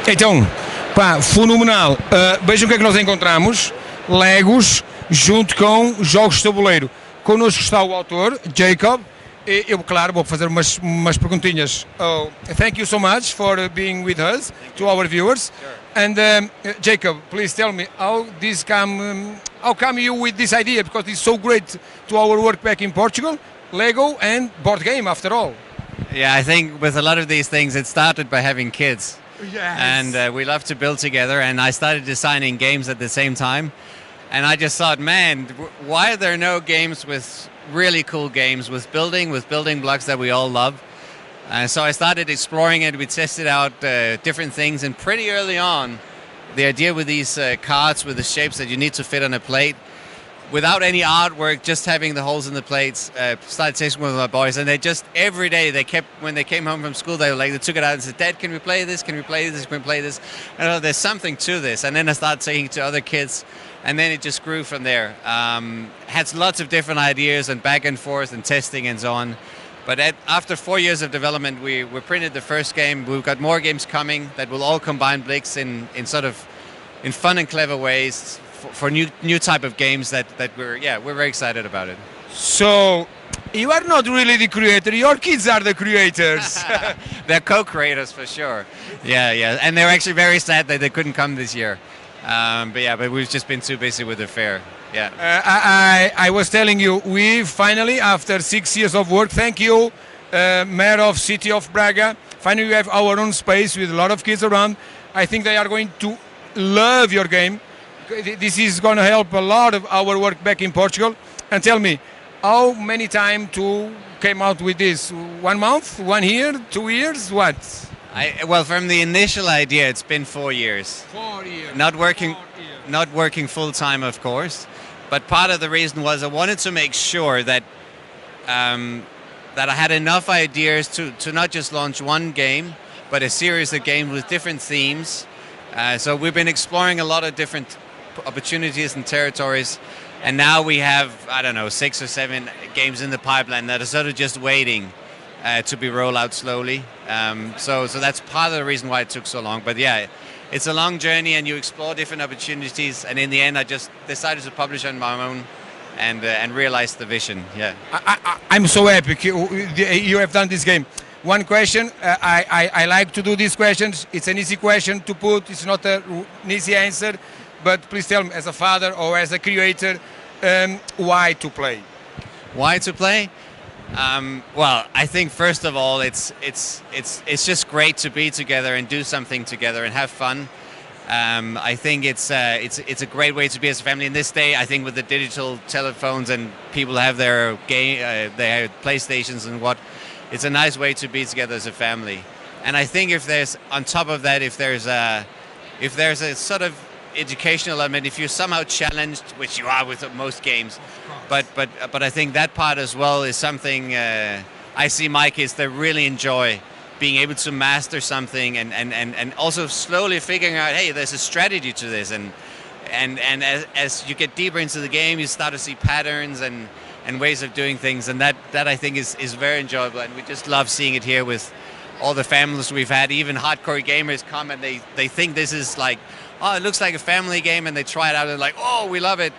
Então, pá, fenomenal. Vejam o que é que nós encontramos. Legos, junto com jogos de tabuleiro. Connosco está o autor, Jacob. Eu, claro, vou fazer umas perguntinhas. Oh, thank you so much for being with us, to our viewers. Sure. And Jacob, please tell me how come you with this idea? Because it's so great to our work back in Portugal, Lego and board game after all. Yeah, I think with a lot of these things, it started by having kids. Yes. And we love to build together, and I started designing games at the same time. And I just thought, man, why are there no games with really cool games with building blocks that we all love? So I started exploring it. We tested out different things, and pretty early on, the idea with these cards with the shapes that you need to fit on a plate, without any artwork, just having the holes in the plates, started testing with my boys, and they just every day when they came home from school, they took it out and said, "Dad, can we play this? Can we play this? Can we play this?" And there's something to this, and then I started taking it to other kids. And then it just grew from there. Had lots of different ideas and back and forth and testing and so on. But after 4 years of development, we printed the first game. We've got more games coming that will all combine Blix in fun and clever ways for new type of games that we're very excited about it. So you are not really the creator. Your kids are the creators. They're co-creators for sure. Yeah, and they're actually very sad that they couldn't come this year. But we've just been too busy with the fair. Yeah. I was telling you, we finally, after 6 years of work, thank you, Mayor of City of Braga. Finally, we have our own space with a lot of kids around. I think they are going to love your game. This is going to help a lot of our work back in Portugal. And tell me, how many time to came out with this? 1 month? 1 year? 2 years? What? Well, from the initial idea, it's been 4 years. 4 years. Not working full time, of course. But part of the reason was I wanted to make sure that I had enough ideas to not just launch one game, but a series of games with different themes. So we've been exploring a lot of different opportunities and territories. And now we have, 6 or 7 games in the pipeline that are sort of just waiting to be rolled out slowly. So that's part of the reason why it took so long. But yeah, it's a long journey, and you explore different opportunities. And in the end, I just decided to publish on my own and realize the vision. Yeah. I'm so happy you have done this game. One question, I like to do these questions. It's an easy question to put. It's not an easy answer. But please tell me, as a father or as a creator, why to play? Why to play? Well, I think first of all, it's just great to be together and do something together and have fun. I think it's a great way to be as a family in this day. I think with the digital telephones and people have their their PlayStations and what, it's a nice way to be together as a family. And I think if there's on top of that, if there's a sort of educational element, if you're somehow challenged, which you are with most games, but I think that part as well is something I see my kids, they really enjoy being able to master something and also slowly figuring out, hey, there's a strategy to this, and as you get deeper into the game, you start to see patterns and ways of doing things, and that I think is very enjoyable, and we just love seeing it here with all the families we've had. Even hardcore gamers come and they think this is like, oh, it looks like a family game, and they try it out and like, oh, we love it.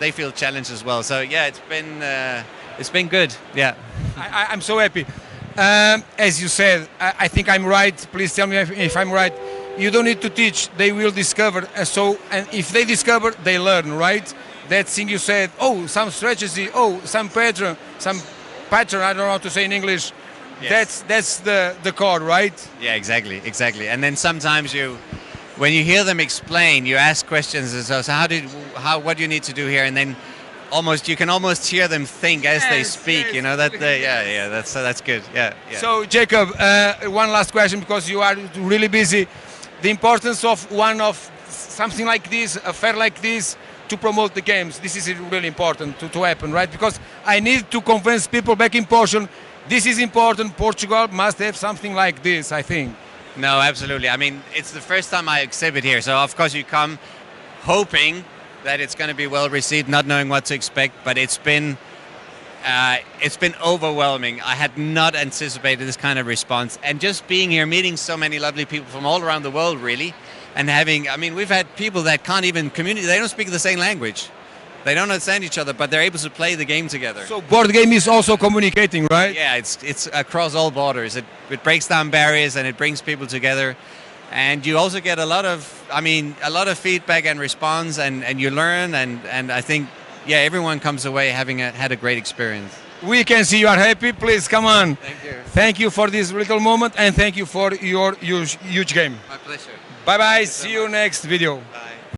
They feel challenged as well. So yeah, it's been good. Yeah, I'm so happy. As you said, I think I'm right. Please tell me if I'm right. You don't need to teach; they will discover. And if they discover, they learn. Right? That thing you said. Oh, some strategy. Oh, some pattern. I don't know how to say in English. Yes. That's the core, right? Yeah, exactly. And then sometimes when you hear them explain, you ask questions. So what do you need to do here? And then you can almost hear them think as they speak. Yes, you know that. That's good. Yeah. So Jacob, one last question, because you are really busy. The importance of something like this, a fair like this, to promote the games. This is really important to happen, right? Because I need to convince people back in Portugal. This is important. Portugal must have something like this, I think. No, absolutely. I mean, it's the first time I exhibit here, so of course you come hoping that it's going to be well received, not knowing what to expect. But it's been It's been overwhelming. I had not anticipated this kind of response, and just being here, meeting so many lovely people from all around the world, really, and having, I mean, we've had people that can't even communicate. They don't speak the same language. They don't understand each other, but they're able to play the game together. So board game is also communicating, right? Yeah, it's across all borders. It breaks down barriers and it brings people together. And you also get a lot of feedback and response, and you learn, and I think, yeah, everyone comes away having had a great experience. We can see you are happy. Please come on. Thank you. Thank you for this little moment, and thank you for your huge game. My pleasure. Bye bye. See you next video. Bye.